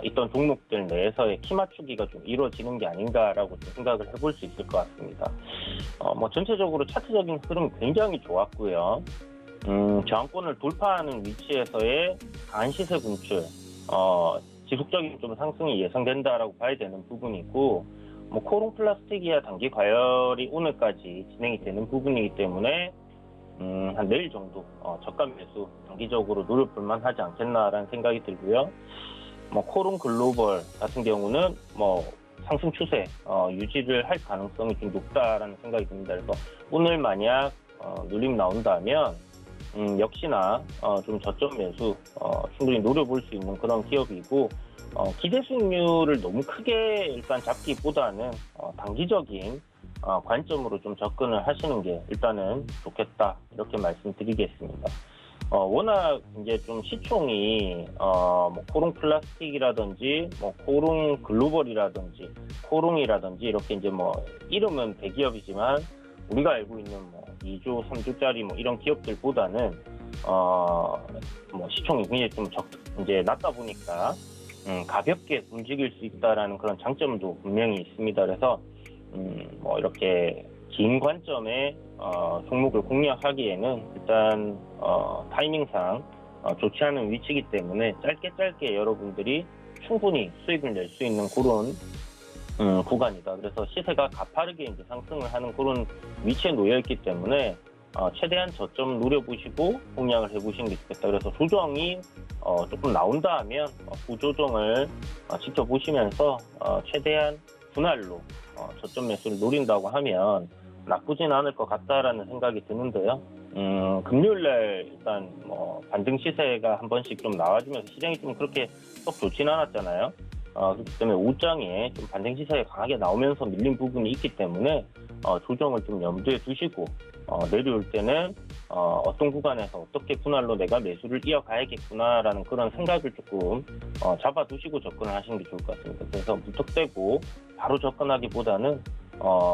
[SPEAKER 4] 있던 종목들 내에서의 키 맞추기가 좀 이루어지는 게 아닌가라고 좀 생각을 해볼 수 있을 것 같습니다. 전체적으로 차트적인 흐름 굉장히 좋았고요. 저항권을 돌파하는 위치에서의 강한 시세 분출, 지속적인 좀 상승이 예상된다라고 봐야 되는 부분이고, 코오롱 플라스틱이야 단기 과열이 오늘까지 진행이 되는 부분이기 때문에 한 내일 정도 저가 매수 단기적으로 노려볼 만하지 않겠나라는 생각이 들고요. 코오롱 글로벌 같은 경우는 상승 추세 유지를 할 가능성이 좀 높다라는 생각이 듭니다. 그래서 오늘 만약 눌림 나온다면 역시나 좀 저점 매수 충분히 노려볼 수 있는 그런 기업이고 기대 수익률을 너무 크게 일단 잡기보다는 단기적인 관점으로 좀 접근을 하시는 게 일단은 좋겠다 이렇게 말씀드리겠습니다. 워낙 이제 좀 시총이 코오롱 플라스틱이라든지 코오롱 글로벌이라든지 코오롱이라든지 이렇게 이제 이름은 대기업이지만 우리가 알고 있는 2조, 3조짜리 이런 기업들보다는 시총이 굉장히 좀 이제 낮다 보니까 가볍게 움직일 수 있다라는 그런 장점도 분명히 있습니다. 그래서 이렇게 긴 관점의 종목을 공략하기에는 일단 타이밍상 좋지 않은 위치이기 때문에 짧게 여러분들이 충분히 수익을 낼 수 있는 그런 구간이다. 그래서 시세가 가파르게 이제 상승을 하는 그런 위치에 놓여 있기 때문에 최대한 저점을 노려보시고 공략을 해보시는 게 좋겠다. 그래서 조정이 조금 나온다 하면 구조정을 지켜보시면서 최대한 분할로 저점 매수를 노린다고 하면 나쁘진 않을 것 같다라는 생각이 드는데요. 금요일날 일단 반등 시세가 한 번씩 좀 나와주면서 시장이 좀 그렇게 썩 좋지는 않았잖아요. 그렇기 때문에 오장에 좀 반등 시세가 강하게 나오면서 밀린 부분이 있기 때문에 조정을 좀 염두에 두시고 내려올 때는 어떤 구간에서 어떻게 분할로 내가 매수를 이어가야겠구나라는 그런 생각을 조금 잡아두시고 접근을 하시는 게 좋을 것 같습니다. 그래서 무턱대고 바로 접근하기보다는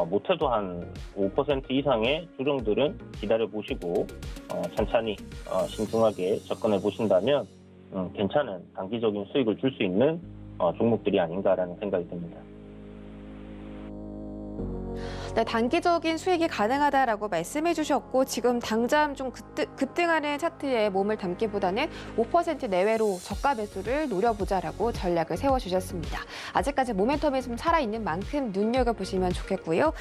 [SPEAKER 4] 못해도 한 5% 이상의 조정들은 기다려보시고 천천히 신중하게 접근해 보신다면 괜찮은 단기적인 수익을 줄 수 있는 종목들이 아닌가라는 생각이 듭니다.
[SPEAKER 1] 네, 단기적인 수익이 가능하다라고 말씀해 주셨고 지금 당장 좀 급등하는 차트에 몸을 담기보다는 5% 내외로 저가 매수를 노려보자라고 전략을 세워주셨습니다. 아직까지 모멘텀이 좀 살아있는 만큼 눈여겨보시면 좋겠고요.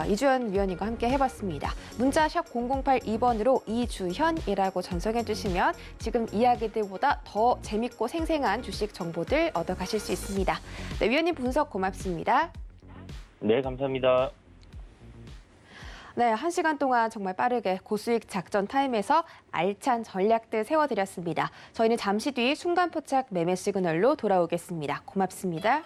[SPEAKER 1] 이주연 위원님과 함께 해봤습니다. 문자 샵 0082번으로 이주현이라고 전송해 주시면 지금 이야기들보다 더 재밌고 생생한 주식 정보들 얻어가실 수 있습니다. 네, 위원님 분석 고맙습니다.
[SPEAKER 4] 네, 감사합니다.
[SPEAKER 1] 네, 1시간 동안 정말 빠르게 고수익 작전 타임에서 알찬 전략들 세워드렸습니다. 저희는 잠시 뒤 순간포착 매매 시그널로 돌아오겠습니다. 고맙습니다.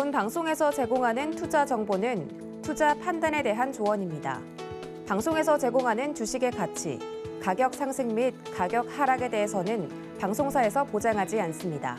[SPEAKER 1] 본 방송에서 제공하는 투자 정보는 투자 판단에 대한 조언입니다. 방송에서 제공하는 주식의 가치, 가격 상승 및 가격 하락에 대해서는 방송사에서 보장하지 않습니다.